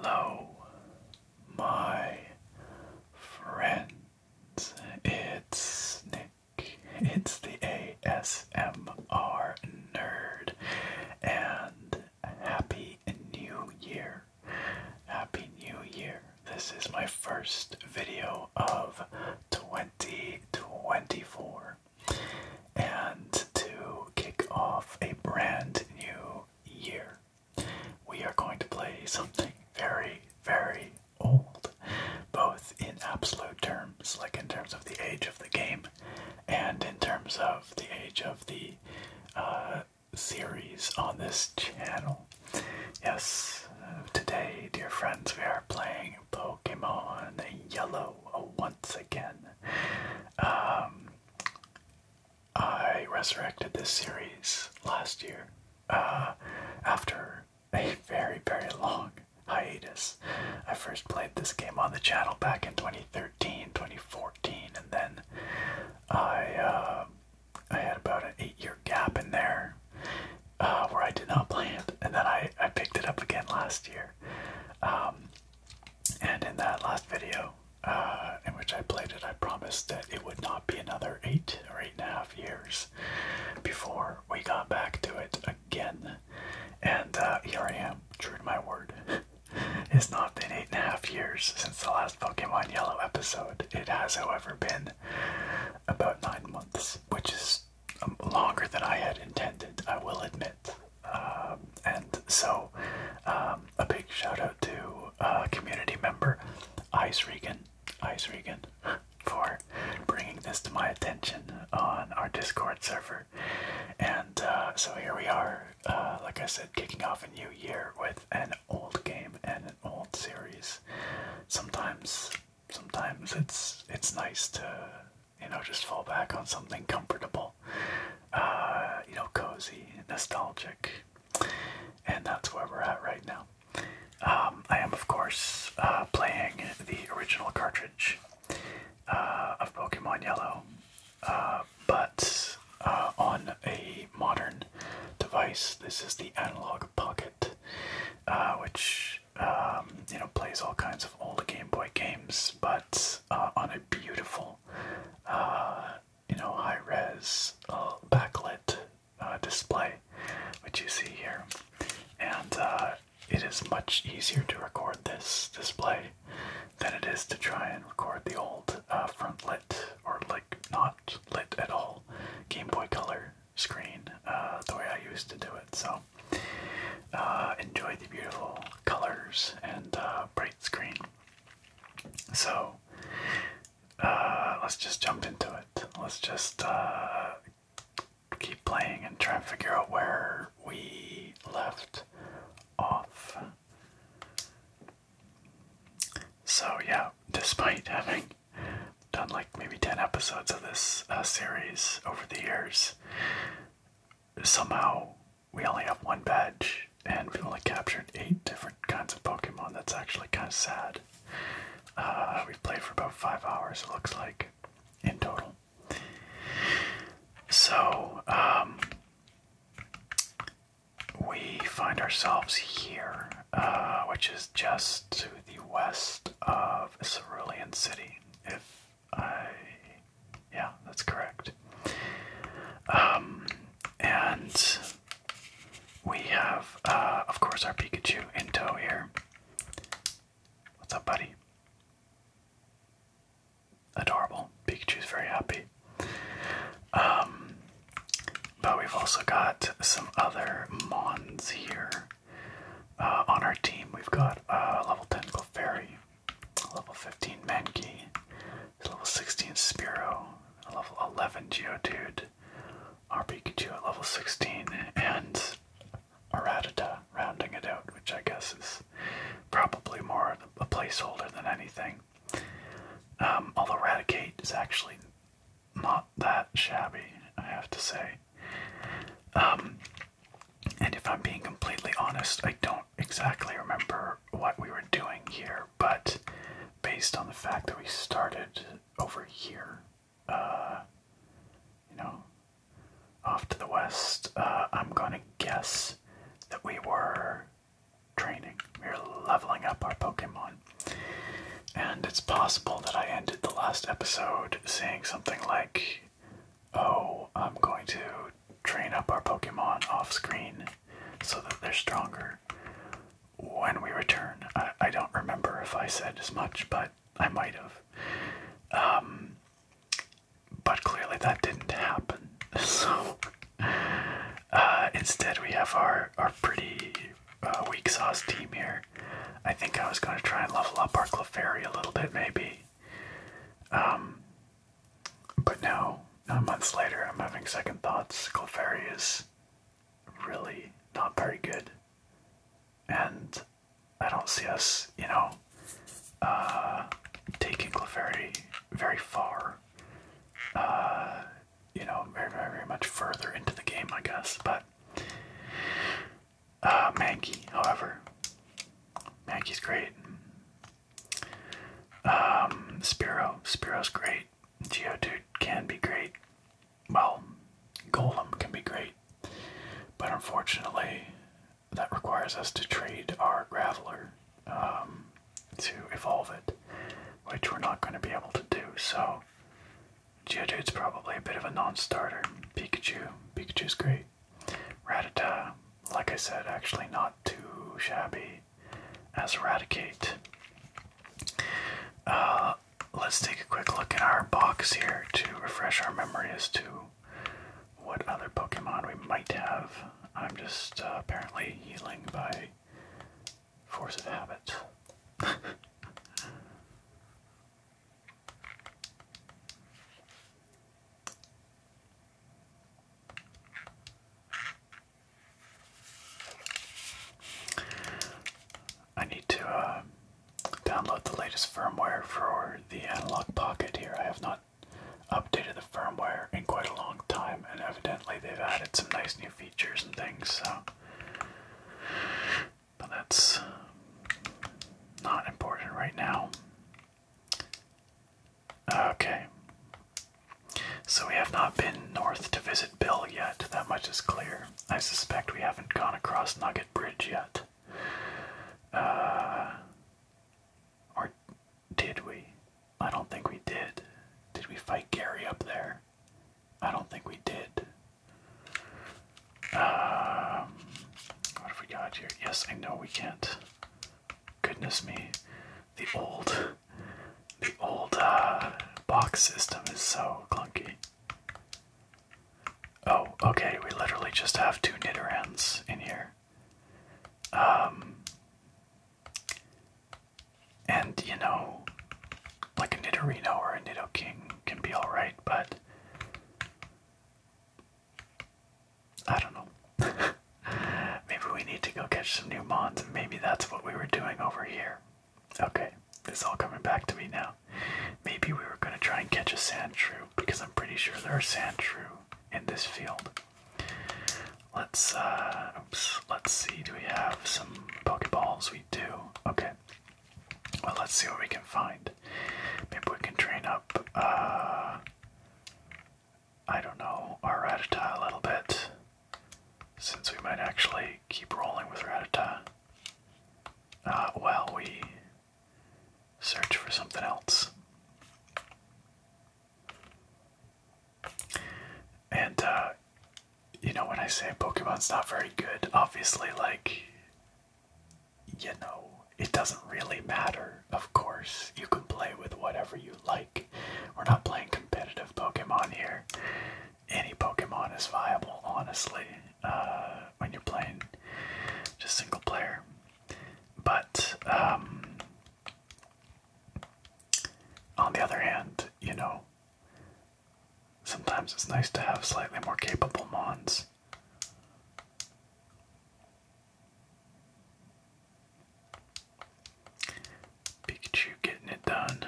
Hello, my friends. It's Nick. It's the ASMR nerd. And Happy New Year. Happy New Year. This is my first video of 2024. And to kick off a brand new year, we are going to play something very, very old, both in absolute terms, like in terms of the age of the game, and in terms of the age of the series on this channel. Yes, today, dear friends, we are playing Pokemon Yellow once again. I resurrected this series last year after a very, very long hiatus. I first played this game on the channel back in 2013, 2014, and then I had about an 8-year gap in there where I did not play it, and then I picked it up again last year. And in that last video, in which I played it, I promised that it would not be another 8 or 8.5 years before we got back to it again. And here I am, true to my word. It's not been 8.5 years since the last Pokemon Yellow episode. It has, however, been about 9 months, which is longer than I had intended, I will admit. And so, a big shout out to community member Ice Regan, for bringing this to my attention on our Discord server. And so here we are, like I said, kicking off a new year with an old game and an old series. Sometimes it's nice to, just fall back on something comfortable, cozy, nostalgic, and that's where we're at right now. I am, of course, playing the original cartridge of Pokemon Yellow, but on a modern device. This is the Analogue Pocket, which plays all kinds of old Game Boy games, but on a beautiful, high-res backlit display, which you see here. And it is much easier to record this display than it is to try and record the old front lit, or like not lit at all, Game Boy Color screen the way I used to do it. So enjoy the beautiful colors and bright screen. So let's just jump into it. Let's just keep playing and try and figure out where we left off. So yeah, despite having done like maybe 10 episodes of this series over the years, somehow we only have one badge and we've only captured 8 different kinds of Pokemon. That's actually kind of sad. We've played for about 5 hours, it looks like, in total. So we find ourselves here, which is just to the west of Cerulean City, yeah, that's correct. And we have, of course, our Pikachu in tow here. What's up, buddy? Adorable. Pikachu's very happy. But we've also got some other Mons here. On our team, we've got level 10 Clefairy, level 15 Mankey, level 16 Spearow, level 11 Geodude, our Pikachu at level 16, and a Rattata rounding it out, which I guess is probably more a placeholder than anything. Although Raticate is actually not that shabby, I have to say. And if I'm being completely honest, I don't exactly remember what we were doing here, but based on the fact that we started over here, off to the west, I'm gonna guess that we were training. We were leveling up our Pokemon. And it's possible that I ended the last episode saying something like, oh, I'm going to train up our Pokemon off screen so that they're stronger when we return. I don't remember if I said as much, but I might have. But clearly that didn't happen. So instead we have our pretty weak sauce team here. I think I was going to try and level up our Clefairy a little bit, maybe. But now, 9 months later, I'm having second thoughts. Clefairy is really not very good. And I don't see us, taking Clefairy very far. Very, very, very much further into the game, I guess. But Mankey, however, Mankey's great. Spearo's great. Geodude can be great. Well, Golem can be great. But unfortunately, that requires us to trade our Graveler to evolve it, which we're not going to be able to do. So Geodude's probably a bit of a non-starter. Pikachu's great. Rattata, like I said, actually not too shabby as Eradicate. Let's take a quick look in our box here to refresh our memory as to what other Pokemon we might have. I'm just apparently healing by force of habit. I need to download the latest firmware for the Analogue Pocket here. I have not updated the firmware in quite a long time, and evidently they've added some nice new features and things, so. But that's not important right now. Okay. So we have not been north to visit Bill yet, that much is clear. I suspect we haven't gone across Nugget Bridge yet. Or did we? I don't think we did. Did we fight Gary up there? I don't think we did. What have we got here? Yes, I know we can't. Goodness me. The old box system is so clunky. Oh, okay, we literally just have 2 Nidorans in here. And, like a Nidorino or a Nidoking can be alright, but I don't know. Maybe we need to go catch some new Mons, and maybe that's what we were doing over here. Okay, this is all coming back to me now. Maybe we were going to try and catch a Sandshrew, because I'm pretty sure there are Sandshrew in this field. Let's see, do we have some Pokeballs? We do. Okay. Well, let's see what we can find. Maybe we can train up, I don't know, our Rattata a little bit, since we might actually keep rolling with Rattata while we search for something else. And, when I say a Pokemon's not very good, obviously, it doesn't really matter, of course. You can play with whatever you like. We're not playing competitive Pokemon here. Any Pokemon is viable, honestly, when you're playing just single player. But, on the other hand, sometimes it's nice to have slightly more capable Mons. Pikachu getting it done.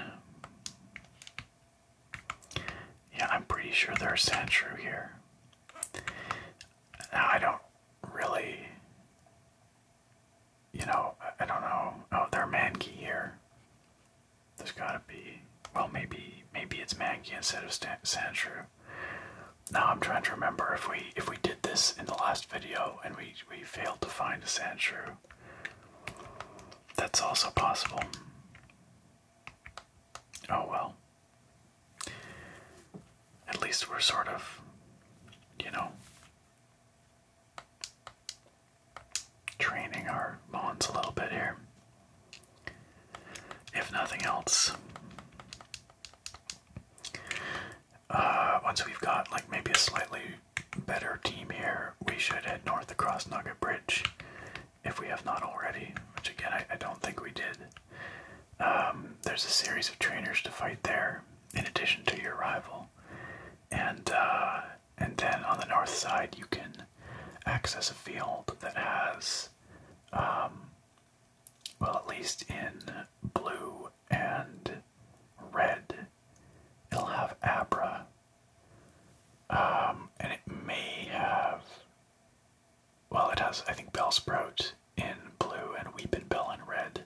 Yeah, I'm pretty sure there's Sandshrew here. Now, I don't really, I don't know. Oh, there's Mankey here. There's gotta be, well, maybe it's Mankey instead of Sandshrew. Now I'm trying to remember if we did this in the last video and we failed to find a Sandshrew. that's also possible. Oh well. At least we're sort of, you know, training our mons a little bit here. If nothing else. Once we've got like maybe a slightly better team here, we should head north across Nugget Bridge if we have not already, which again I don't think we did. There's a series of trainers to fight there in addition to your rival, and then on the north side you can access a field that has well, at least in blue and red it'll have Abra. And it may have, well, it has, I think, Bellsprout in blue and Weepinbell in red.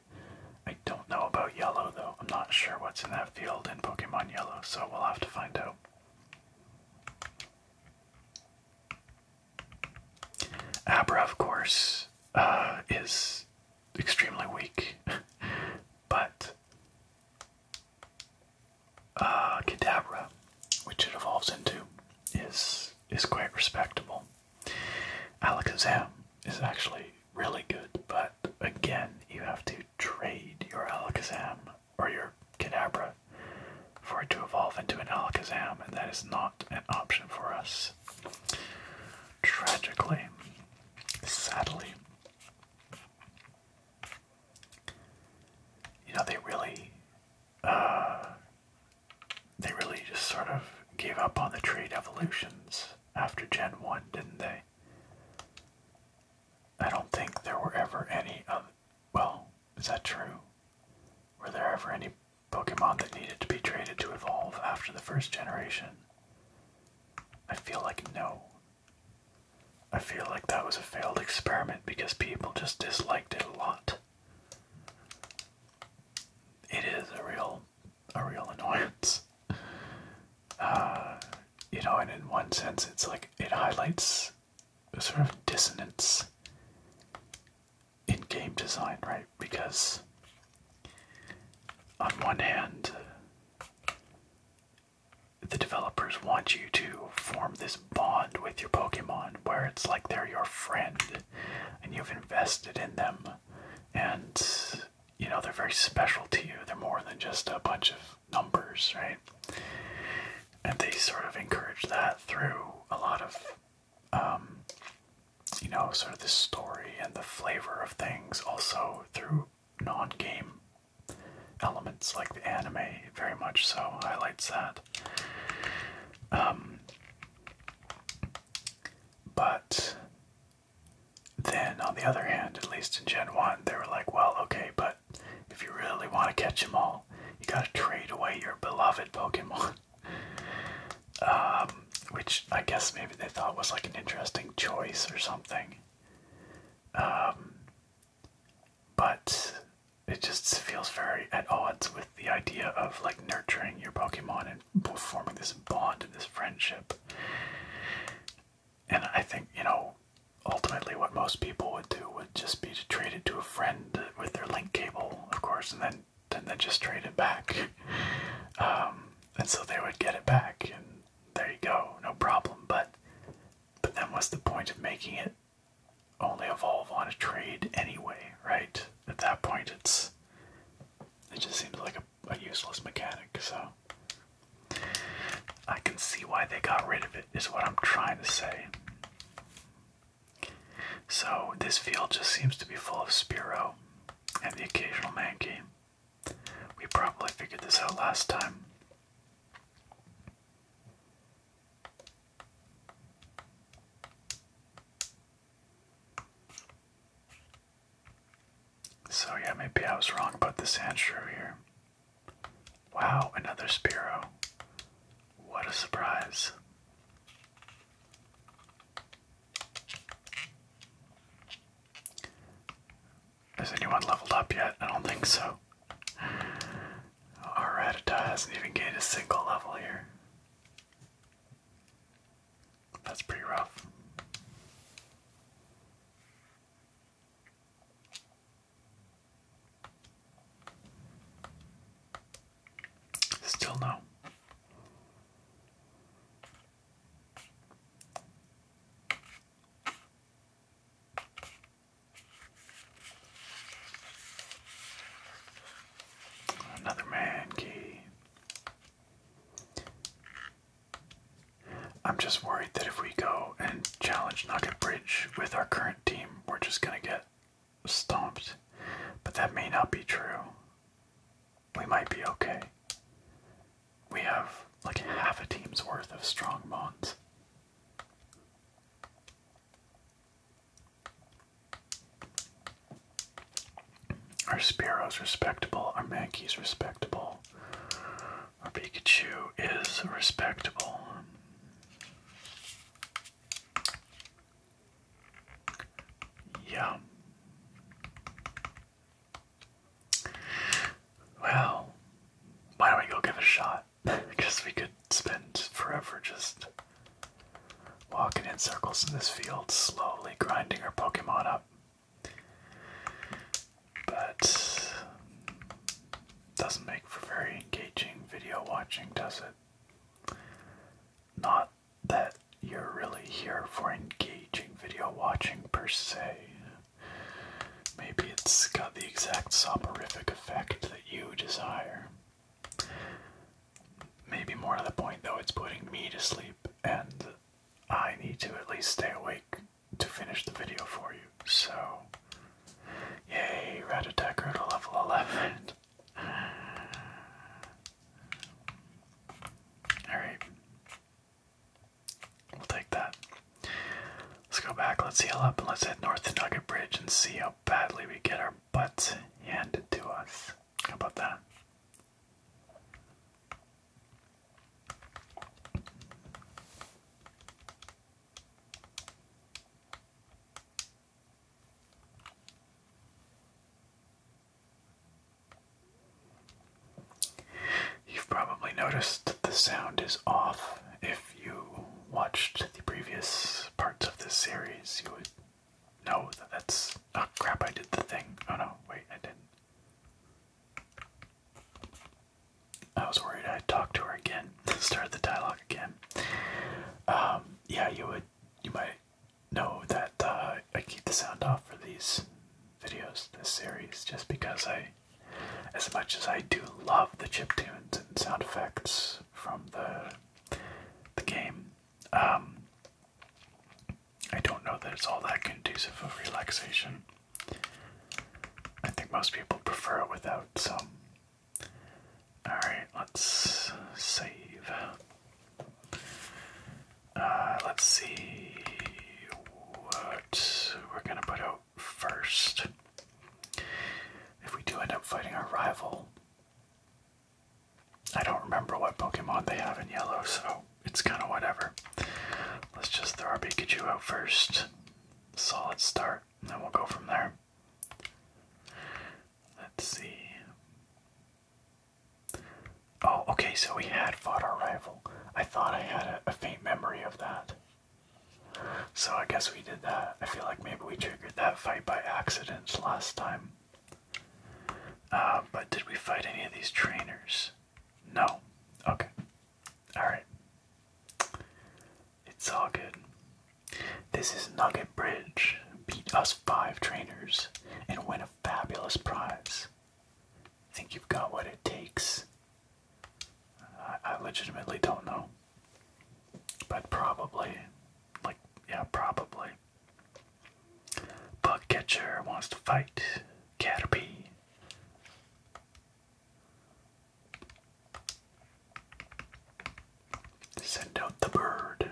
I don't know about yellow, though. I'm not sure what's in that field in Pokemon Yellow, so we'll have to find out. Abra, of course, is extremely weak, but Kadabra, which it evolves into, is quite respectable. Alakazam is actually really good, but again, you have to trade your Alakazam or your Kadabra for it to evolve into an Alakazam, and that is not an option for us. Tragically, sadly. You know, they really just sort of gave up on the trade evolutions after Gen 1, didn't they? I don't think there were ever any well, is that true? Were there ever any Pokemon that needed to be traded to evolve after the first generation? I feel like no. I feel like that was a failed experiment because people just disliked it a lot. It is a real annoyance. You know, and in one sense, it's like it highlights a sort of dissonance in game design, right? Because on one hand, the developers want you to form this bond with your Pokemon where it's like they're your friend and you've invested in them, and you know, they're very special to you. They're more than just a bunch of numbers, right? And they sort of encourage that through a lot of you know, sort of the story and the flavor of things, also through non-game elements like the anime very much so highlights that. But then on the other hand, at least in Gen 1, they were like, well, okay, but if you really want to catch them all, you gotta trade away your beloved Pokemon. Which I guess maybe they thought was like an interesting choice or something. But it just feels very at odds with the idea of like nurturing your Pokemon and forming this bond and this friendship. And I think, you know, ultimately what most people would do would just be to trade it to a friend with their link cable, of course, and then just trade it back. And so they would get it back, and there you go, no problem. But then what's the point of making it only evolve on a trade anyway, right? At that point, it just seems like a useless mechanic. So I can see why they got rid of it, is what I'm trying to say. So this field just seems to be full of Spearow and the occasional Mankey. We probably figured this out last time. So yeah, maybe I was wrong about the Sandshrew here. Wow, another Spearow. What a surprise. Has anyone leveled up yet? I don't think so. Our Rattata hasn't even gained a single level here. That's pretty rough. know. Another man key. I'm just worried that if we go and challenge Nugget Bridge with our current team, we're just gonna get stomped. But that may not be true. We might be okay. We have like half a team's worth of strong mons. Our Spearow's respectable, our Mankey's respectable, our Pikachu is respectable. Yeah. Well, why don't we go give it a shot? Because we could spend forever just walking in circles in this field, slowly grinding our Pokemon up. But doesn't make for very engaging video watching, does it? Not that you're really here for engaging video watching per se. Maybe it's got the exact soporific effect that you desire. Maybe more to the point though, it's putting me to sleep, and I need to at least stay awake to finish the video for you. So, yay, Rattata to level 11. Alright. We'll take that. Let's go back, let's heal up, and let's head north to Nugget Bridge and see how badly we get our butts handed to us. How about that? You've probably noticed the sound is off. If you watched the previous parts of this series, you would know that that's... Oh crap, I did the thing. Oh no, wait, I didn't. I was worried I'd talk to her again. Start the dialogue again. Yeah, you might know that I keep the sound off for these videos, this series, just because as much as I do love the chiptunes and sound effects from the game, I don't know that it's all that conducive of relaxation. I think most people prefer it without some. Alright, let's save. Let's see what we're gonna put out first. If we do end up fighting our rival, I don't remember what Pokemon they have in yellow, so it's kind of whatever. Let's just throw our Pikachu out first. Solid start, and then we'll go from there. Let's see. Oh, okay, so we had fought our rival. I thought I had a faint memory of that. So I guess we did that. I feel like maybe we triggered that fight by accident last time. But did we fight any of these trainers? No. Okay. Alright. It's all good. This is Nugget Bridge. Beat us 5 trainers and win a fabulous prize. Think you've got what it takes? I legitimately don't know. But probably. Like, yeah, probably. Bug Catcher wants to fight Caterpie. Send out the bird.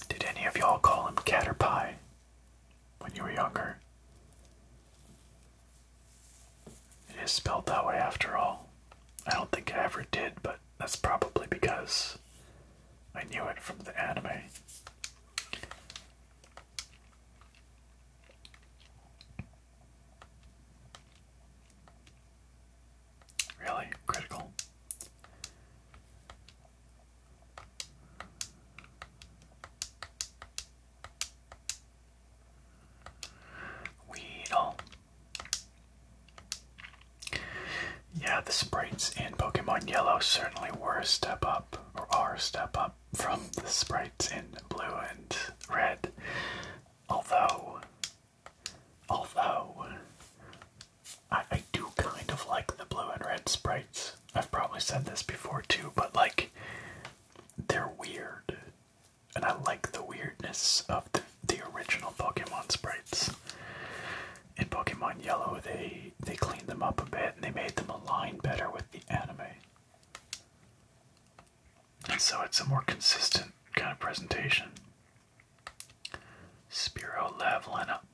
Did any of y'all call him Caterpie when you were younger? It is spelled that way after all. I don't think I ever did, but that's probably because I knew it from the anime. Really? Critical? Weedle. Yeah, Yeah, the sprites in Pokemon Yellow certainly were a step up, or are a step up from the sprites in Blue and Red. Although I do kind of like the Blue and Red sprites. I've probably said this before too, but like, they're weird. And I like the weirdness of the original Pokemon sprites. In Pokemon Yellow, they cleaned them up a bit and they made them align better with the anime. And so it's a more consistent kind of presentation. Spearow leveling up.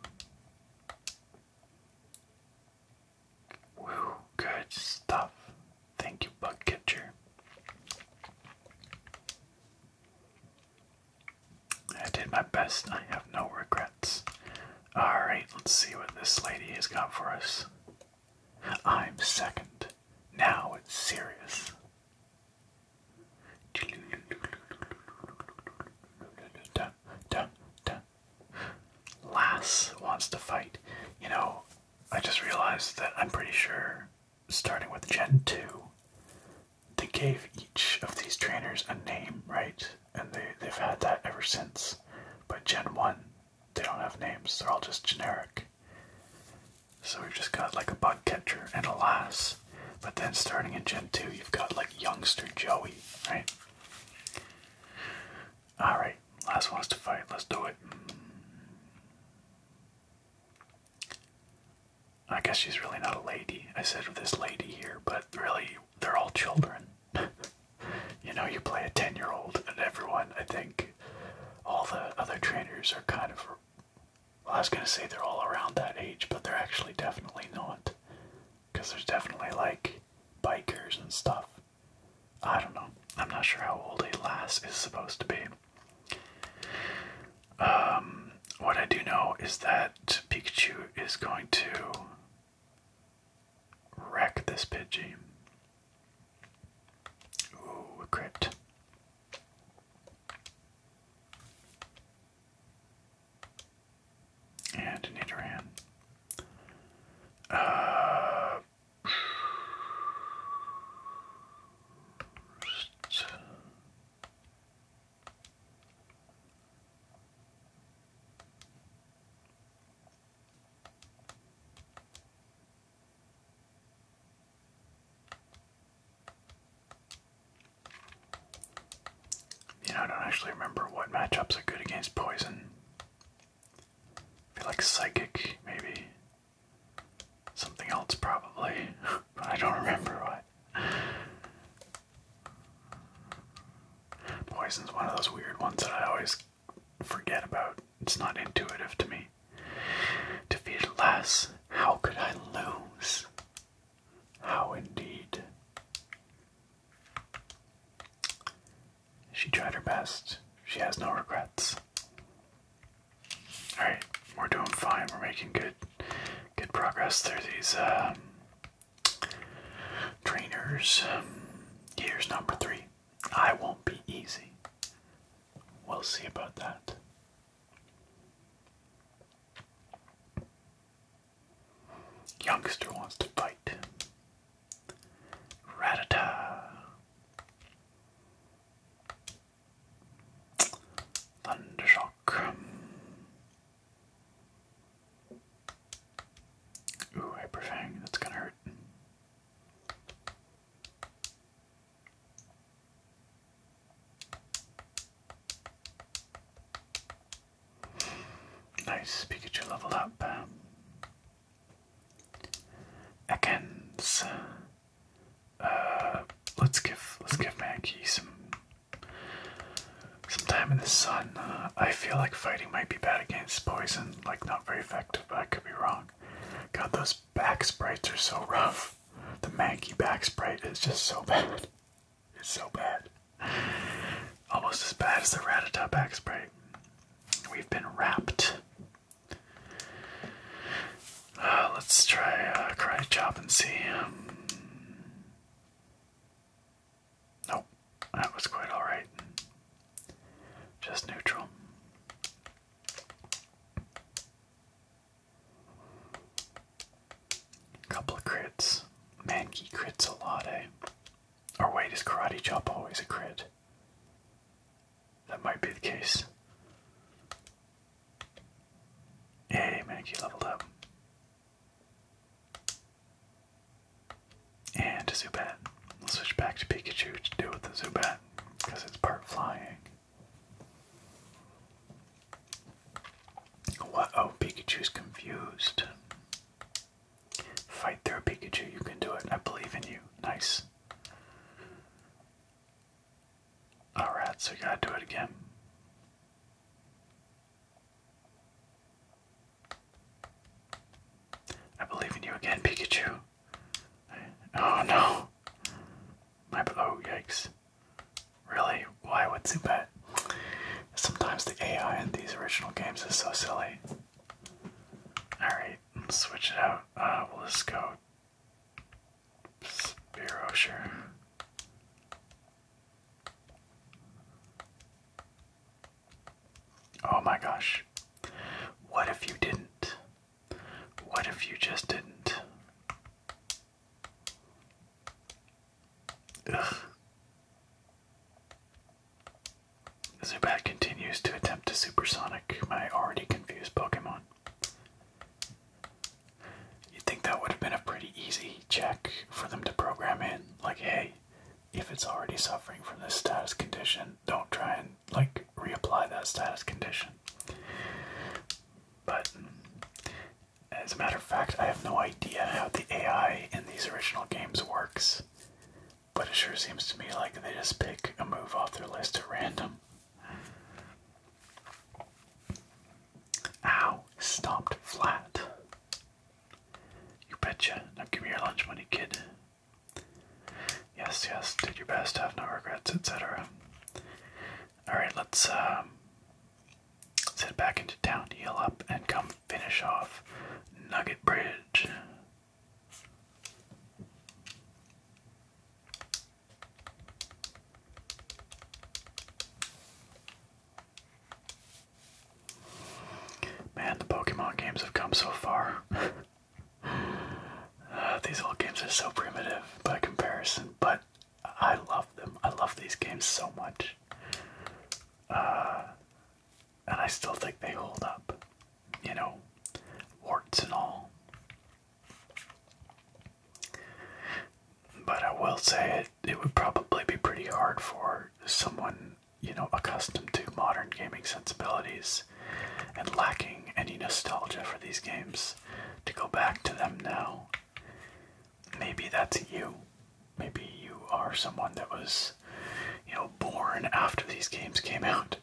Woo, good stuff. Thank you, Bugcatcher. I did my best. I have no regrets. Alright, let's see what this lady has got for us. I'm second. Now it's serious. Lass wants to fight. You know, I just realized that I'm pretty sure, starting with Gen 2, they gave each of these trainers a name, right? And they've had that ever since. But Gen 1, they don't have names, they're all just generic. So we've just got like a Bugcatcher and a Lass. But then starting in Gen 2, you've got like Youngster Joey, right? Alright, Lass wants to fight, let's do it. I guess she's really not a lady. I said this lady here, but really, they're all children. You know, you play a 10-year-old and everyone, I think, all the other trainers are kind of, well, I was going to say they're all around that age, but they're actually definitely not. Because there's definitely, like, bikers and stuff. I don't know. I'm not sure how old a Lass is supposed to be. What I do know is that Pikachu is going to wreck this Pidgey. Ooh, a crit. And an Nidoran. I don't actually remember what matchups are good against poison. I feel like psychic, maybe. Something else, probably. But I don't remember what. Poison's one of those weird ones that I always forget about. It's not intuitive to me. Defeated Lass. How could I lose? How indeed. She tried her best. She has no regrets. Alright, we're doing fine. We're making good progress through these trainers. Here's number 3. I won't be easy. We'll see about that. Youngster wants to fight. Rattata. Thundershock. Ooh, Hyperfang, that's gonna hurt. Nice, Pikachu leveled up. Ekans. Let's give Mankey some time in the sun. I feel like fighting might be bad against poison, like not very effective, but I could be wrong. God, those back sprites are so rough. The Mankey back sprite is just so bad. It's so bad. Almost as bad as the Rattata back sprite. We've been wrapped. Let's try Karate Chop and see. Nope, that was quite alright. Just neutral. Couple of crits. Mankey crits a lot, eh? Or wait, is Karate Chop always a crit? That might be the case. Yay, Mankey leveled up. And a Zubat. We'll switch back to Pikachu to do with the Zubat, because it's part flying. What? Oh, Pikachu's confused. Fight through Pikachu, you can do it. I believe in you. Nice. Alright, so we gotta do it again. I believe in you again, Pikachu. Oh no. Oh, yikes. Really? Why would Zubat? Sometimes the AI in these original games is so silly. Alright, let's switch it out. We'll just go Spearow, sure. Oh my gosh. What if you didn't? What if you just didn't? Ugh. Zubat continues to attempt to supersonic my already confused Pokemon. You'd think that would have been a pretty easy check for them to program in. Like, hey, if it's already suffering from this status condition, don't try and, like, reapply that status condition. But, as a matter of fact, I have no idea how the AI in these original games works. But it sure seems to me like they just pick a move off their list at random. Ow, stomped flat. You betcha. Now give me your lunch money, kid. Yes, yes, did your best, have no regrets, etc. Alright, let's head back into town, heal up, and come finish off Nugget Bridge. Man, the Pokemon games have come so far. These old games are so primitive by comparison, but I love them. I love these games so much. And I still think they hold up. You know, warts and all. But I will say it would probably be pretty hard for someone, you know, accustomed to modern gaming sensibilities and lacking any nostalgia for these games to go back to them now. Maybe that's you. Maybe you are someone that was, you know, born after these games came out,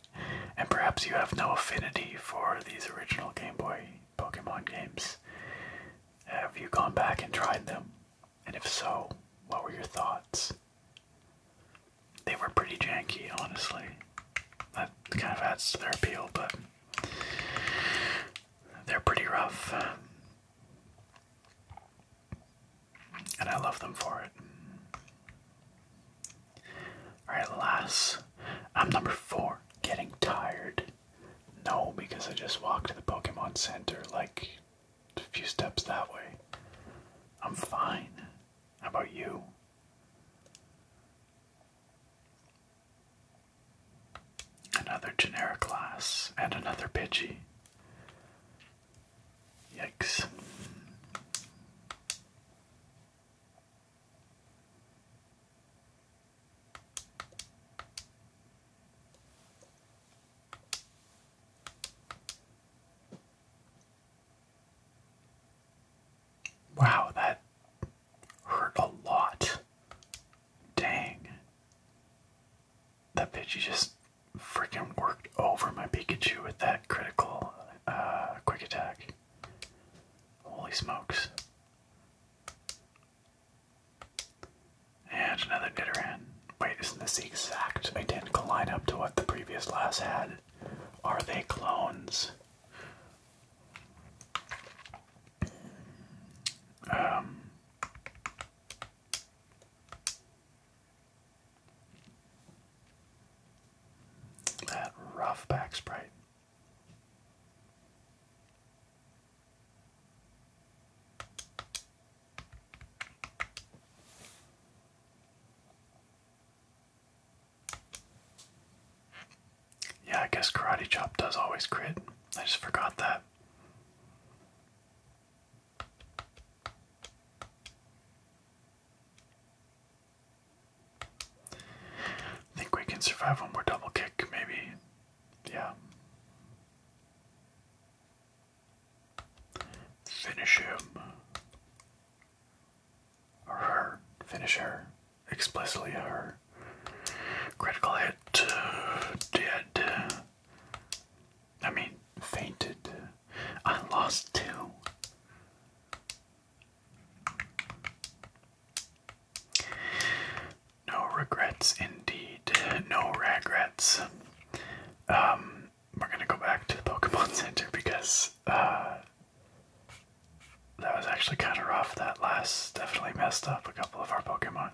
and perhaps you have no affinity for these original Game Boy Pokemon games. Have you gone back and tried them? And if so, what were your thoughts? They were pretty janky, honestly. That kind of adds to their appeal, but they're pretty rough. And I love them for it. Alright, lass. I'm number 4. Getting tired. No, because I just walked to the Pokemon Center like a few steps that way. I'm fine. How about you? Another generic class and another Pidgey. Yikes. Wow, that hurt a lot. Dang. That Pidgey just freaking worked over my Pikachu with that critical quick attack. Holy smokes. And another Nidoran. Wait, isn't this the exact identical lineup to what the previous lass had? Are they clones? That rough back sprite. guess Karate Chop does always crit. I just forgot that. I think we can survive one more double kick, maybe. Yeah. Finish him. Or her. Finish her. Explicitly her. Critical hit. Dead. I mean, fainted. I lost 2. No regrets indeed. No regrets. We're gonna go back to the Pokemon Center because that was actually kind of rough. That last definitely messed up a couple of our Pokemon.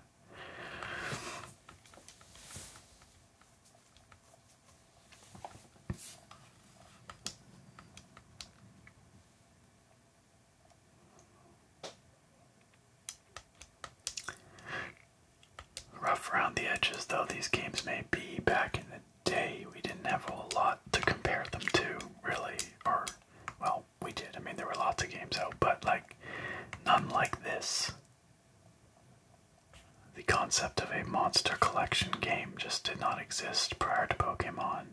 Rough around the edges, though these games may be. Back in the day, we didn't have a whole lot to compare them to, really. Or, well, we did. I mean, there were lots of games out, but, like, none like this. The concept of a monster collection game just did not exist prior to Pokemon.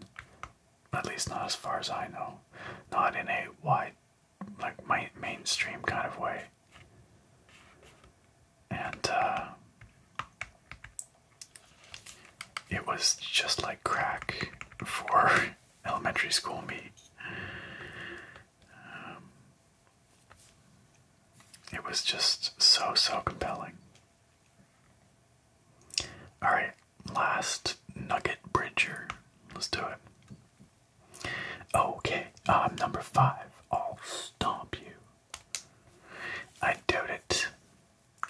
At least not as far as I know. Not in a wide, like, mainstream kind of way. And, it was just like crack for elementary school me. It was just so compelling. Alright, last Nugget Bridger. Let's do it. Okay, number 5. I'll stomp you. I doubt it,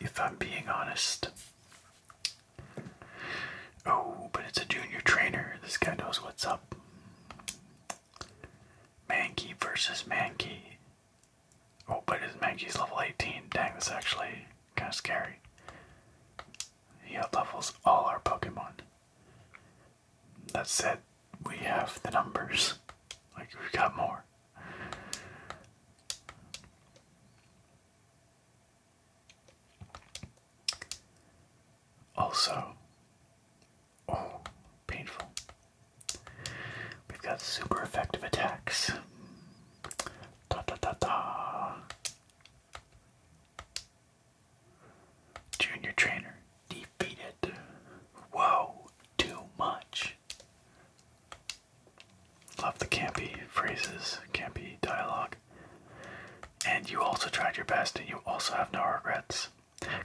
if I'm being honest. Oh, but it's a junior trainer. This guy knows what's up. Mankey versus Mankey. Oh, but his Mankey's level 18. Dang, that's actually kind of scary. He outlevels all our Pokemon. That said, we have the numbers. Like, we've got more. Also, oh, painful. We've got super effective attacks. Da da da da. Junior trainer defeated. Whoa, too much. Love the campy phrases, campy dialogue. And you also tried your best and you also have no regrets.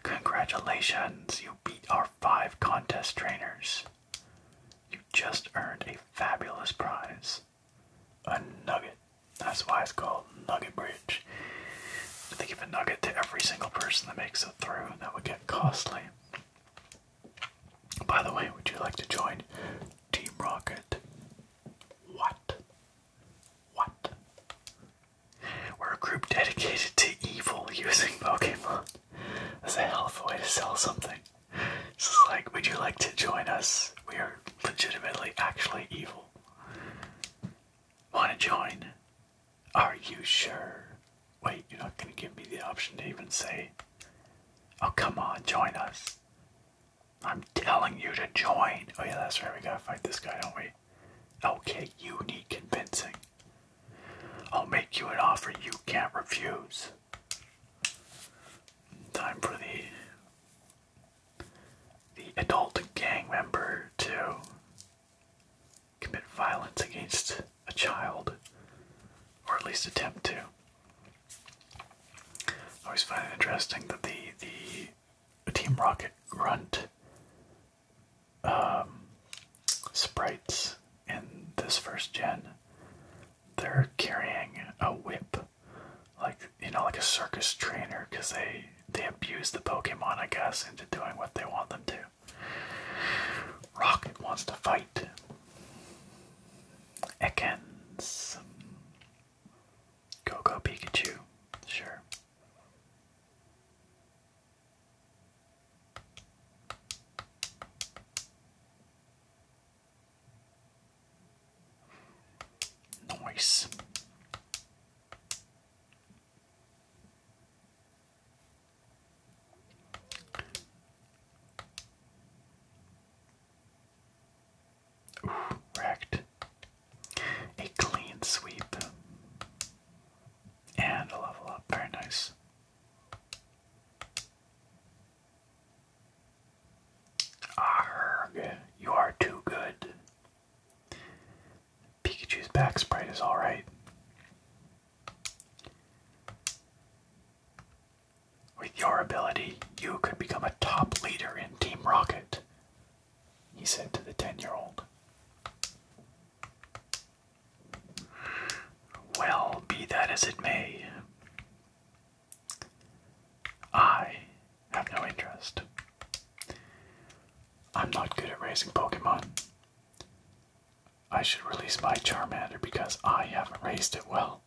Congratulations, you beat our 5 contest trainers. You just earned a fabulous prize. A nugget. That's why it's called Nugget Bridge. If they give a nugget to every single person that makes it through, that would get costly. By the way, would you like to join Team Rocket? What? What? We're a group dedicated to evil using Pokemon. That's a hell of a way to sell something. It's just like, would you like to join us? We are legitimately actually evil. Want to join? Are you sure? Wait, you're not going to give me the option to even say, oh, come on, join us. I'm telling you to join. Oh yeah, that's right, we gotta fight this guy, don't we? Okay, you need convincing. I'll make you an offer you can't refuse. Time for the adult gang member to commit violence against a child, or at least attempt to. I always find it interesting that the Team Rocket grunt sprites in this first gen, they're carrying a whip, like, you know, like a circus trainer, because they abuse the Pokemon, I guess, into doing what they want them to. Rocket wants to fight. Ekans. Go Pikachu. Sure. Nice. Ooh, wrecked. A clean sweep. And a level up. Very nice. Arrgh, you are too good. Pikachu's back sprite is alright. With your ability, you could become a top leader in Team Rocket, he said to the 10-year-old. Well, be that as it may, I have no interest. I'm not good at raising Pokemon. I should release my Charmander because I haven't raised it well.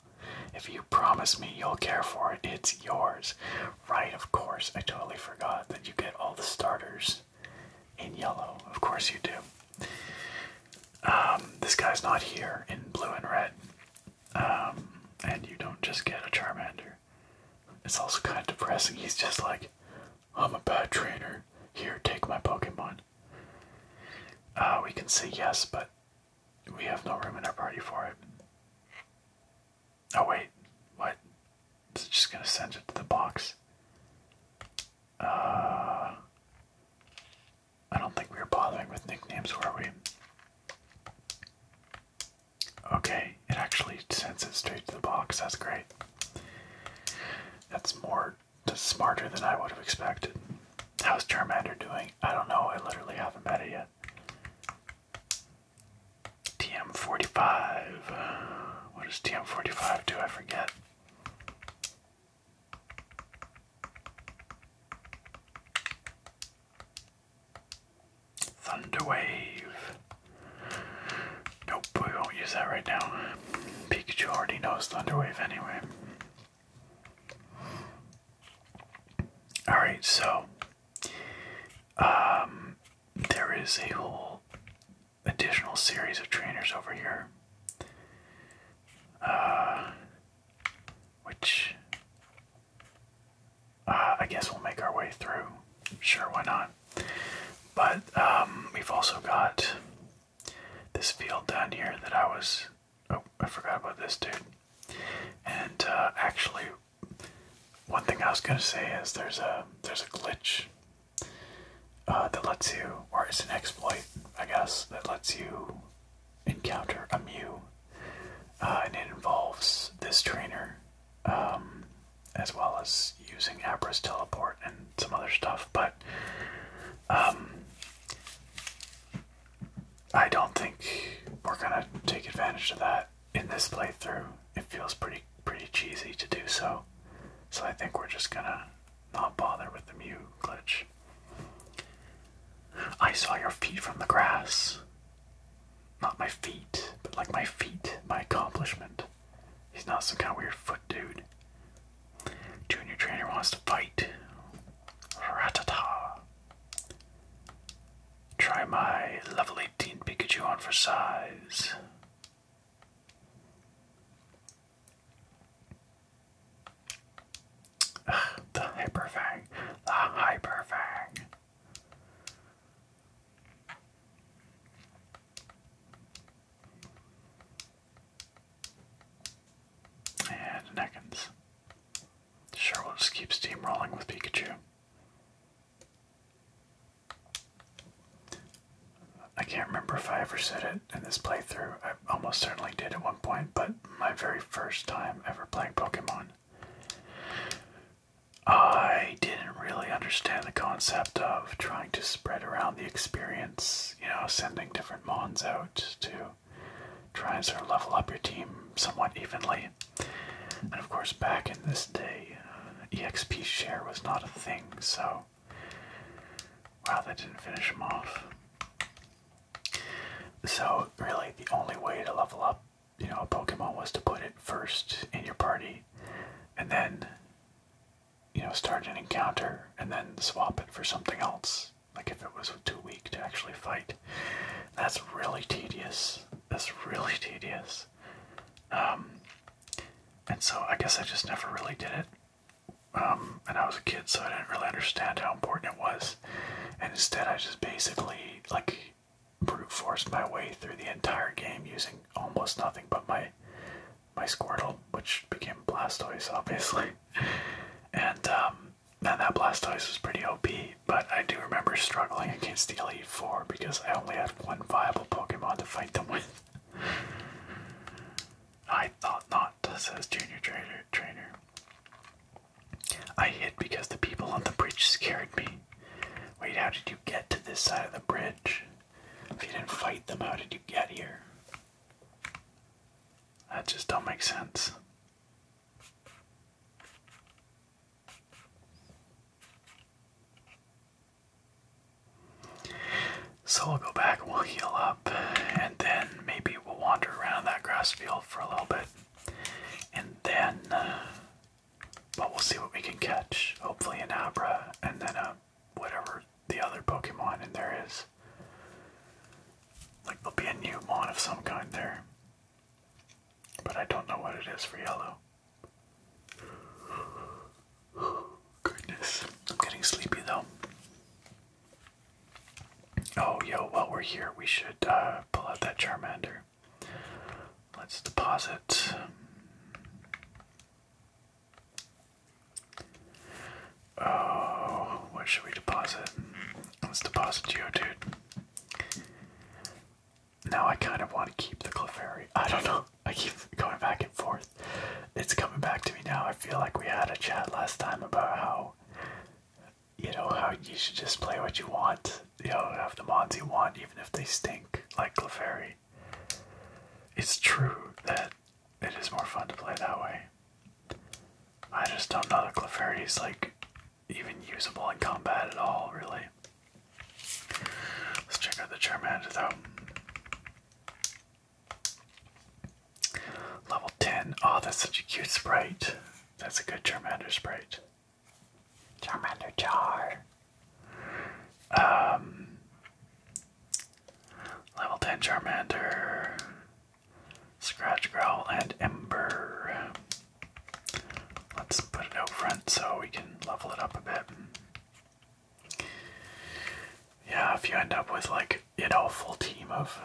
If you promise me you'll care for it, it's yours. Right, of course. I totally forgot that you get all the starters in yellow. Of course you do. This guy's not here in blue and red. And you don't just get a Charmander. It's also kind of depressing. He's just like, I'm a bad trainer. Here, take my Pokemon. We can say yes, but we have no room in our party for it. Oh wait, what? Is it just gonna send it to the box? I don't think we were bothering with nicknames, were we? Okay, it actually sends it straight to the box. That's great. That's smarter than I would have expected. How's Charmander doing? I don't know. I literally haven't met it yet. TM45. What does TM45 do? I forget. Thunderwave. Nope, we won't use that right now. Pikachu already knows Thunderwave anyway. Alright, so there is a whole additional series of trainers over here. Which I guess we'll make our way through. Sure, why not? But we've also got this field down here that I forgot about this dude. And actually, one thing I was gonna say is there's a glitch that lets you, or it's an exploit, I guess, that lets you encounter a Mew, and it involves this trainer, as well as using Abra's teleport and some other stuff. But I don't think we're gonna take advantage of that in this playthrough. It feels pretty cheesy to do so. So I think we're just gonna not bother with the Mew glitch. I saw your feet from the grass. Not my feet, but like my feet, my accomplishment. He's not some kind of weird foot dude. Junior trainer wants to fight. Ratata. Try my level 18 Pikachu on for size. Ugh, the Hyperfang. The Hyperfang. And Neckens. Sure, we'll just keep steamrolling with Pikachu. I can't remember if I ever said it in this playthrough. I almost certainly did at one point, but my very first time ever playing Pokemon, I didn't really understand the concept of trying to spread around the experience, you know, sending different Mons out to try and sort of level up your team somewhat evenly. And of course, back in this day, EXP share was not a thing, so wow, that didn't finish him off. So really, the only way to level up, you know, a Pokemon was to put it first in your party, and then, you know, start an encounter, and then swap it for something else. Like if it was too weak to actually fight. That's really tedious. That's really tedious. And so I guess I just never really did it. And I was a kid, so I didn't really understand how important it was. And instead, I just basically like brute forced my way through the entire game using almost nothing but my Squirtle, which became Blastoise, obviously. And that Blastoise was pretty OP, but I do remember struggling against the Elite Four because I only had one viable Pokemon to fight them with. I thought not, says Junior Trainer. I hid because the people on the bridge scared me. Wait, how did you get to this side of the bridge? If you didn't fight them, how did you get here? That just don't make sense. So we'll go back and we'll heal up, and then maybe we'll wander around that grass field for a little bit. And then, but we'll see what we can catch. Hopefully an Abra, and then whatever the other Pokemon in there is. Like there'll be a new mon of some kind there. But I don't know what it is for Yellow. Goodness, I'm getting sleepy though. Oh, yo, while we're here, we should pull out that Charmander. Let's deposit. Oh, what should we deposit? Let's deposit Geodude. Now I kind of want to keep the Clefairy. I don't know. I keep going back and forth. It's coming back to me now. I feel like we had a chat last time about how, you know, how you should just play what you want. You know, have the mons you want, even if they stink, like Clefairy. It's true that it is more fun to play that way. I just don't know that Clefairy is, like, even usable in combat at all, really. Let's check out the Charmander, though. Level 10. Oh, that's such a cute sprite. That's a good Charmander sprite. Charmander Char. Level 10 Charmander. Scratch, Growl, and Ember. Let's put it out front so we can level it up a bit. Yeah, if you end up with, like, you know, a full team of,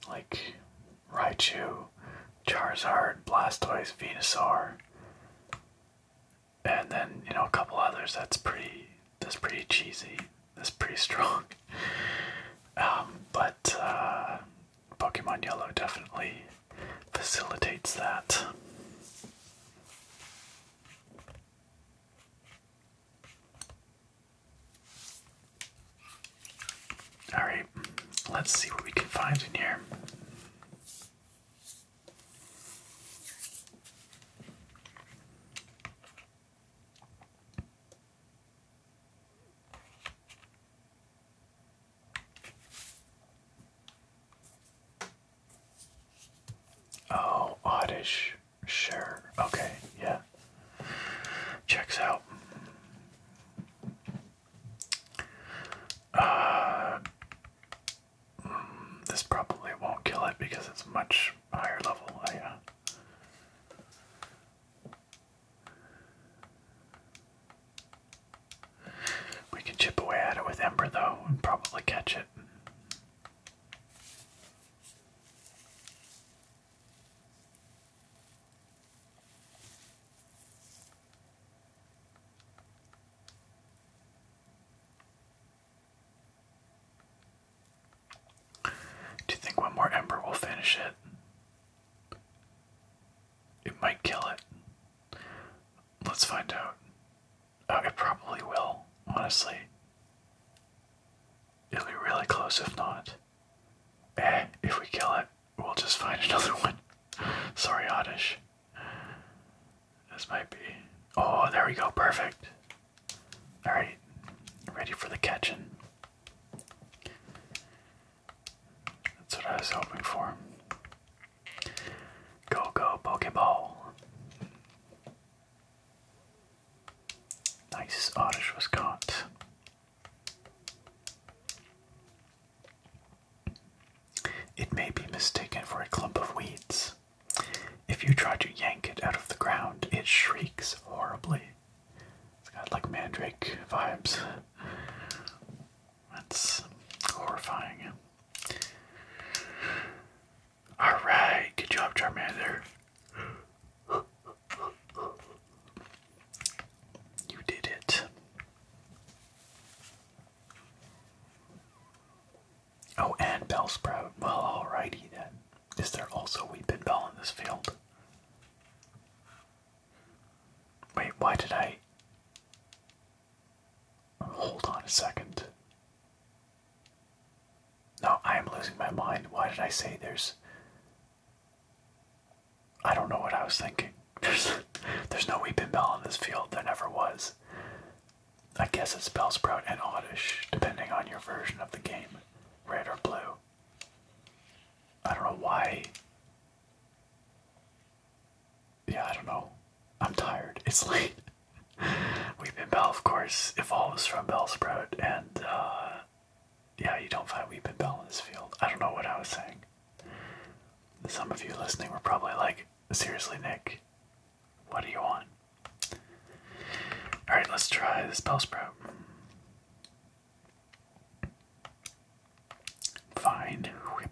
like, Raichu, Charizard, Blastoise, Venusaur, and then, you know, a couple others, that's pretty cheesy. That's pretty strong. But Pokemon Yellow definitely facilitates that. Alright, let's see what we can find in here. Oh, oddish. Sure. Okay, yeah. Checks out. This probably won't kill it because it's much higher level. We can chip away at it with Ember though and probably catch it. Do you think one more Ember will finish it? It might kill it. Let's find out. It probably will, honestly. It'll be really close if not. If we kill it, we'll just find another one. Sorry, Oddish. This might be... Oh, there we go, perfect. Alright, ready for the catching. That's what I was hoping for. Go, go, Pokeball. Nice, Oddish was caught. It may be mistaken for a clump of weeds. to yank it out of the ground, it shrieks horribly. It's got like mandrake vibes. That's horrifying. Alright, good job, Charmander. You did it. Oh, and Bellsprout. Well, alrighty then. Is there also Weeping Bell in this field? Wait, why did I... Hold on a second. No, I am losing my mind. Why did I say there's... I don't know what I was thinking. There's no Weeping Bell in this field. There never was. I guess it's Bellsprout and Oddish, depending on your version of the game. Red or blue. I don't know why. Yeah, I don't know. I'm tired. It's late. Weeping Bell, of course, evolves from Bellsprout, and yeah, you don't find Weeping Bell in this field. I don't know what I was saying. Some of you listening were probably like, seriously, Nick, what do you want? Alright, let's try this Bellsprout. Fine. Whip.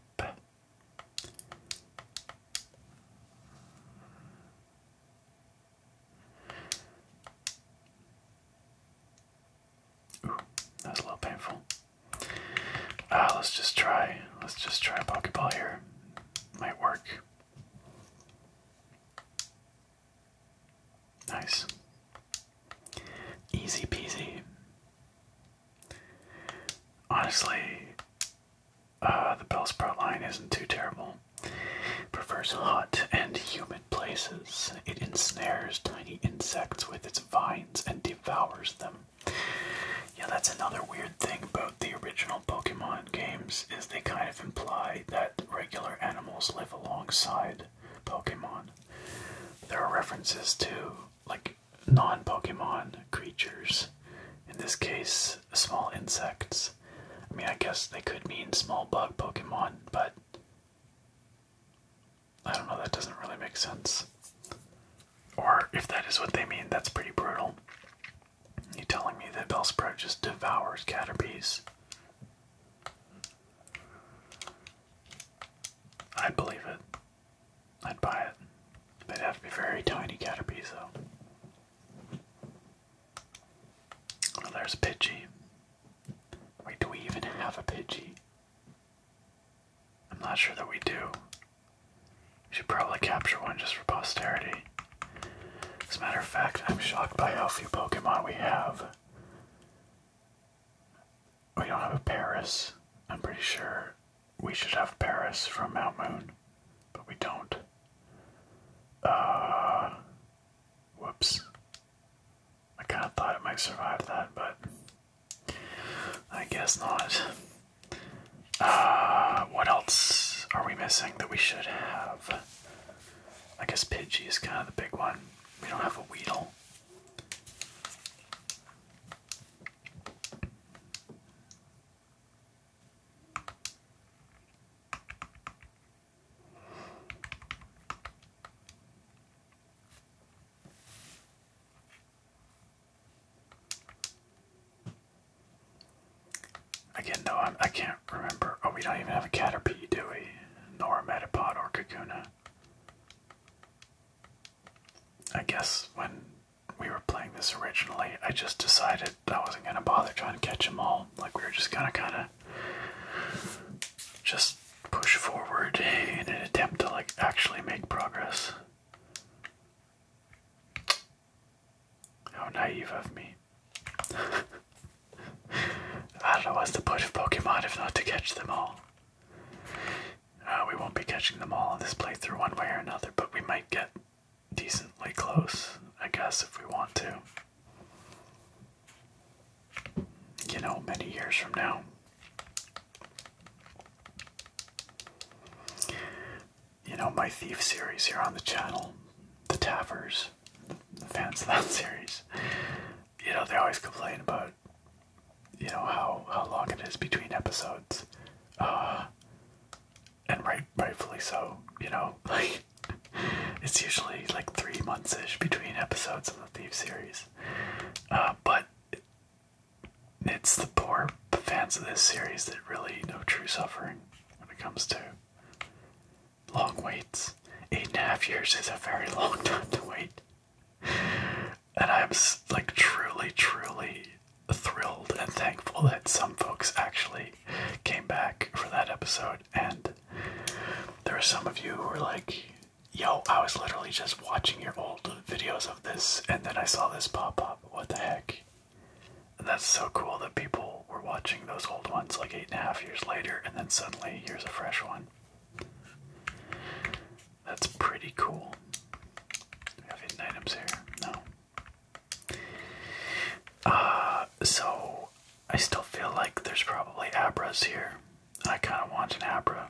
Ooh, that's a little painful. Let's just try a Pokeball here. Might work. Nice. Easy peasy. Honestly, the Bellsprout line isn't too terrible. Prefers hot and humid places. It ensnares tiny insects with its vines and devours them. Yeah, that's another weird thing about the original Pokemon games, is they kind of imply that regular animals live alongside Pokemon. There are references to, like, non-Pokemon creatures. In this case, small insects. I mean, I guess they could mean small bug Pokemon, but I don't know, that doesn't really make sense. Or if that is what they mean, that's pretty brutal. You telling me that Bellsprout just devours Caterpies? I'd believe it. I'd buy it. They'd have to be very tiny Caterpies, though. Oh, there's a Pidgey. Wait, do we even have a Pidgey? I'm not sure that we do. We should probably capture one just for posterity. As a matter of fact, I'm shocked by how few Pokemon we have. We don't have a Paris. I'm pretty sure we should have Paris from Mount Moon, but we don't. Whoops. I kind of thought it might survive that, but I guess not. What else are we missing that we should have? I guess Pidgey is kind of the big one. We don't have a Weedle. Again, no, I can't remember. Oh, we don't even have a Caterpie, do we? Nor a Metapod or Kakuna. I guess when we were playing this originally, I just decided I wasn't going to bother trying to catch them all. Like, we were just going to kind of just push forward in an attempt to, like, actually make progress. How naive of me. I don't know what's the point of Pokemon if not to catch them all. We won't be catching them all in this playthrough one way or another, but we might get decently close, I guess, if we want to. You know, many years from now. You know, my Thief series here on the channel, the Taffers, the fans of that series, you know, they always complain about, you know, how long it is between episodes. And rightfully so, you know, like, It's usually like 3 months-ish between episodes of the Thief series. But it's the poor fans of this series that really know true suffering when it comes to long waits. 8.5 years is a very long time to wait. And I'm like truly thrilled and thankful that some folks actually came back for that episode. And there were some of you who were like, yo, I was literally just watching your old videos of this and then I saw this pop up. What the heck? And that's so cool that people were watching those old ones like 8.5 years later and then suddenly here's a fresh one. That's pretty cool. Do we have hidden items here? No. So I still feel like there's probably Abras here. I kind of want an Abra.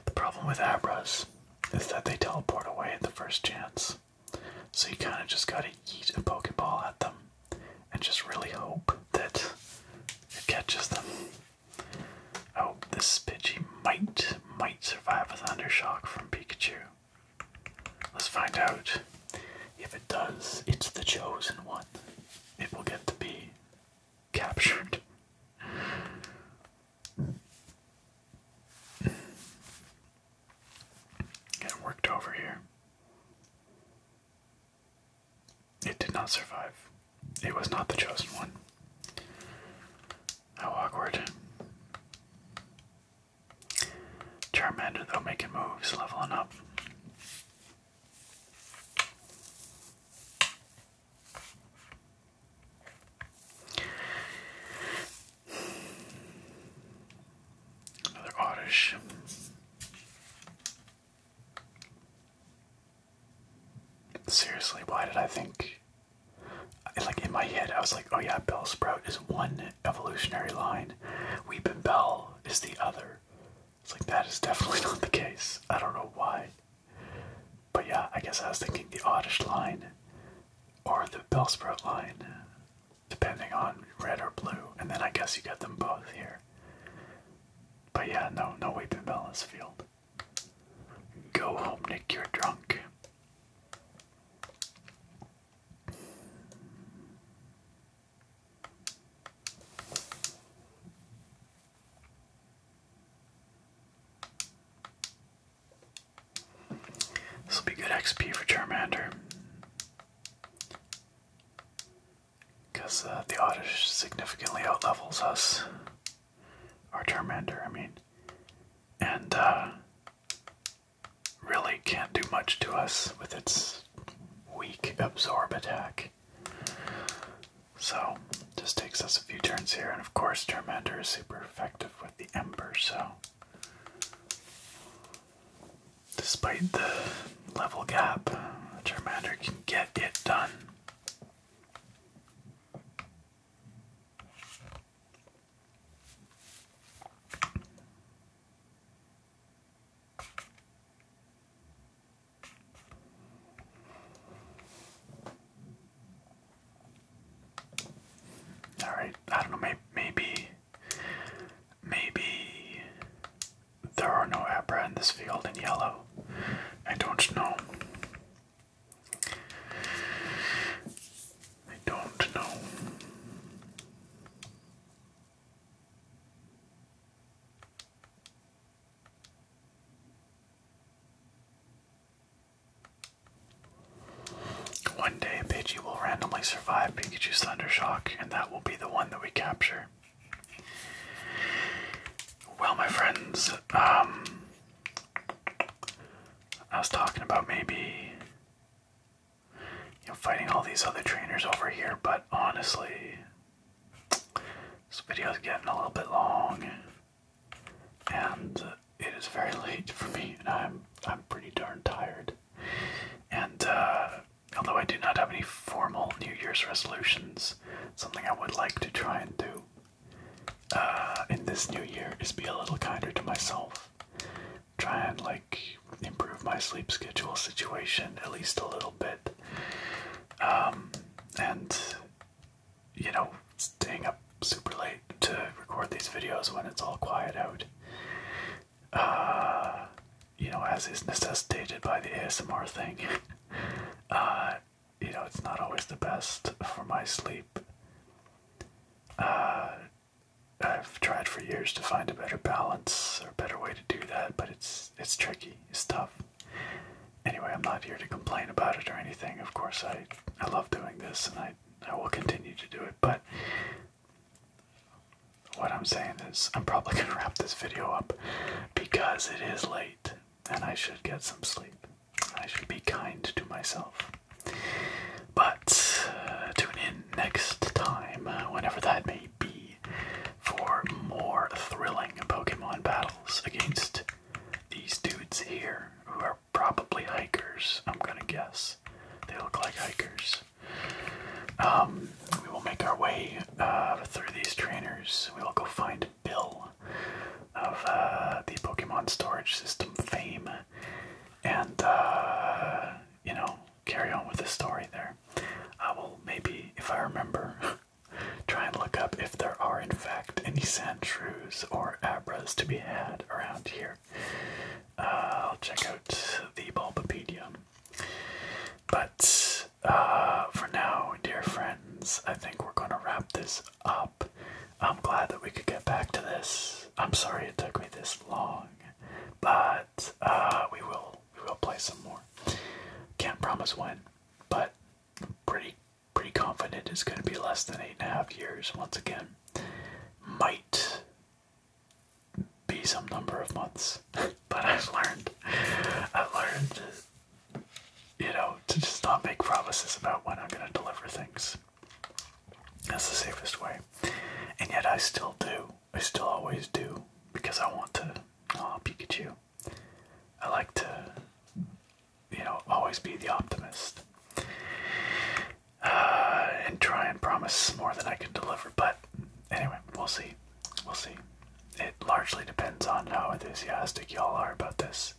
The problem with Abras is that they teleport away at the first chance. So you kind of just gotta yeet a Pokeball at them and just really hope that it catches them. Oh, this Pidgey might survive a Thunder Shock from Pikachu. Let's find out. If it does, it's the chosen one. It will get to be captured. Getting worked over here. It did not survive. It was not the chosen one. How awkward. Charmander though making moves, leveling up. Another Oddish. Seriously, why did I think? Like in my head, I was like, oh yeah, Bellsprout is one evolutionary line. Weepinbell is the other. It's like, that is definitely not the case. I don't know why. But yeah, I guess I was thinking the Oddish line or the Bellsprout line, depending on red or blue. And then I guess you get them both here. But yeah, no Weepinbell in this field. Go home, Nick, you're drunk. This will be good XP for Charmander. Because the Oddish significantly outlevels us. Or Charmander, I mean. And really can't do much to us with its weak absorb attack. So, just takes us a few turns here. And of course, Charmander is super effective with the Ember, so. Despite the level gap, Charmander can get it done. Alright, I don't know, maybe there are no Abra in this field in yellow. I don't know. I don't know. One day, Pidgey will randomly survive Pikachu's Thunder Shock, and that will be the one that we capture. Well, my friends, I was talking about maybe, fighting all these other trainers over here, but honestly, this video is getting a little bit long, and it is very late for me, and I'm pretty darn tired. And although I do not have any formal New Year's resolutions, something I would like to try and do in this new year is be a little kinder to myself. Try and improve my sleep schedule situation at least a little bit. And staying up super late to record these videos when it's all quiet out. you know, as is necessitated by the ASMR thing, you know, it's not always the best for my sleep. I've tried for years to find a better balance or a better way to do that, but it's tricky, it's tough. Anyway, I'm not here to complain about it or anything. Of course, I love doing this, and I will continue to do it, but what I'm saying is I'm probably going to wrap this video up because it is late, and I should get some sleep. I should be kind to myself. But tune in next time, whenever that may be, for more thrilling Pokemon battles against these dudes here, who are probably hikers, I'm gonna guess. They look like hikers. We will make our way through these trainers. We will go find Bill of the Pokemon Storage System fame, and you know, carry on with the story there. I will maybe, if I remember, try and look up if there are in fact any Sandshrews or Abras to be had around here. I'll check out the Bulbapedia. But for now, dear friends, I think we're going to wrap this up. I'm glad that we could get back to this. I'm sorry it took me this long, but we will play some more. Can't promise when, but I'm pretty confident it's going to be less than 8.5 years once again. Might be some number of months, but I've learned, you know, to just not make promises about when I'm going to deliver things. That's the safest way. And yet I still do. I still always do, because I want to. Oh, Pikachu. I like to, you know, always be the optimist. And try and promise more than I can deliver. But anyway, we'll see. We'll see. It largely depends on how enthusiastic y'all are about this.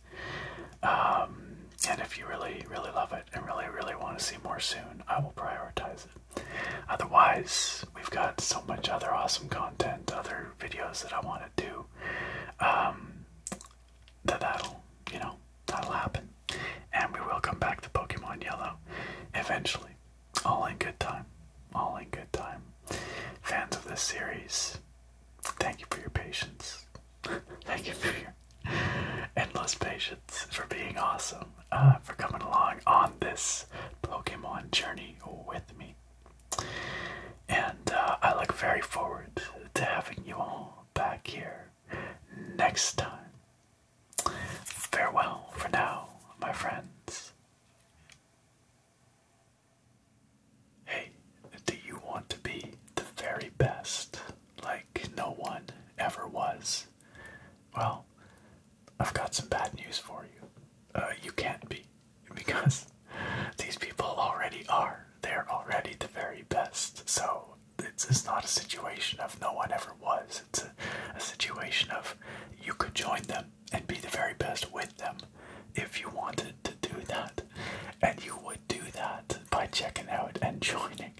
And if you really, really love it and really, really want to see more soon, I will prioritize it. Otherwise, we've got so much other awesome content, other videos that I want to do, that'll happen. And we will come back to Pokemon Yellow eventually. All in good time. All in good time. Fans of this series, thank you for your patience. Thank you for your endless patience, for being awesome, for coming along on this Pokemon journey with me. And I look very forward to having you all back here next time. Farewell for now, my friends. Hey, do you want to be the very best, like no one ever was? Well, I've got some bad news for you. You can't be, because these people already are. They're already the very best. So it's not a situation of no one ever was. It's a situation of you could join them and be the very best with them if you wanted to do that. And you would do that by checking out and joining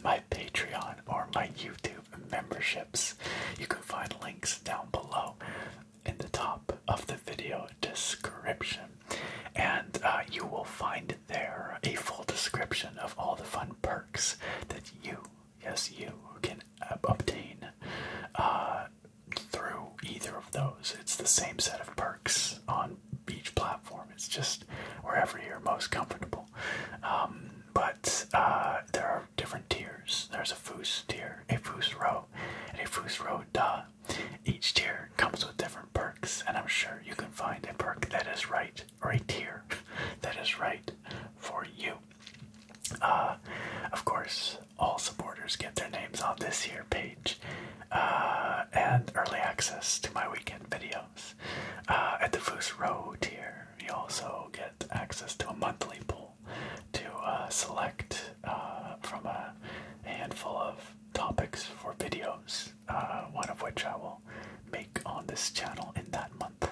my Patreon or my YouTube memberships. You can find links down below in the top of the video description, and you will find there a full description of all the fun perks that you, yes you, can obtain through either of those. It's the same set of perks on each platform. It's just wherever you're most comfortable. But there are different tiers. There's a Foos tier, a Foos Row, and a Foos Row Da. Each tier comes with different perks, and I'm sure you can find a perk that is right, or a tier that is right for you. Of course, all supporters get their names on this here page, and early access to my weekend videos. At the Foos Row tier, you also get access to a monthly poll to select from a handful of topics for videos, one of which I will make on this channel in that month.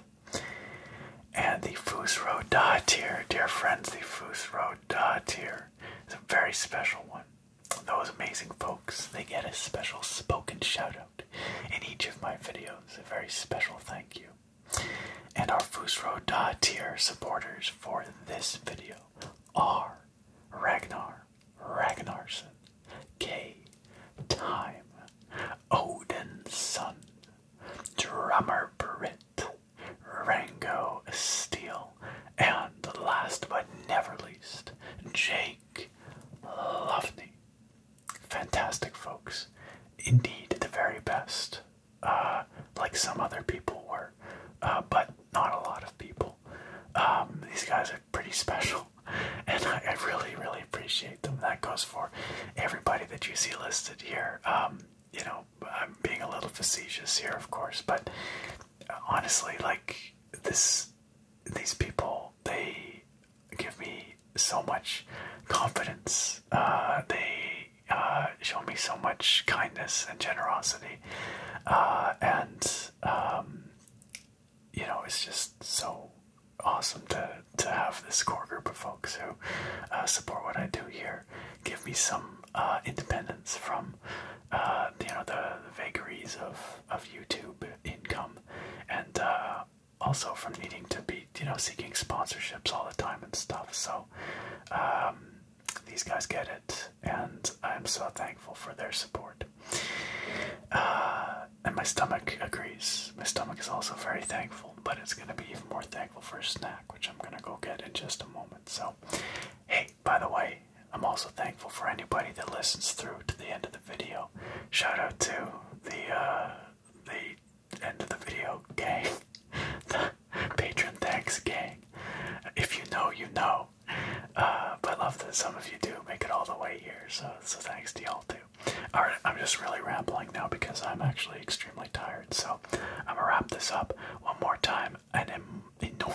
And the Foos Row Da tier, dear friends, the Foos Row Da tier is a very special one. Those amazing folks, they get a special spoken shout out in each of my videos, a very special thank you. And our Foos Row Da tier supporters for this video are Ragnar Ragnarsson, K Time, Odin's Son, Drummer Brit, Rango Steel, and last but never least, Jake Loveney. Fantastic folks. Indeed, the very best. Like some other people were, but not a lot of people. These guys are pretty special, and I really, really appreciate them. That goes for everybody that you see listed here. You know, I'm being a little facetious here, of course, but honestly, like these people, they give me so much confidence. They show me so much kindness and generosity, and you know, it's just so awesome to have this core group of folks who support what I do here, give me some independence from you know, the vagaries of YouTube income, and also from needing to be, you know, seeking sponsorships all the time and stuff. So these guys get it, and I'm so thankful for their support. And my stomach agrees. My stomach is also very thankful, but it's going to be even more thankful for a snack, which I'm going to go get in just a moment. So, hey, by the way, I'm also thankful for anybody that listens through to the end of the video. Shout out to the end of the video gang, the patron thanks gang. If you know, you know. But I love that some of you do make it all the way here, so thanks to y'all too. Alright, I'm just really rambling now because I'm actually extremely tired, so I'm gonna wrap this up one more time, and in no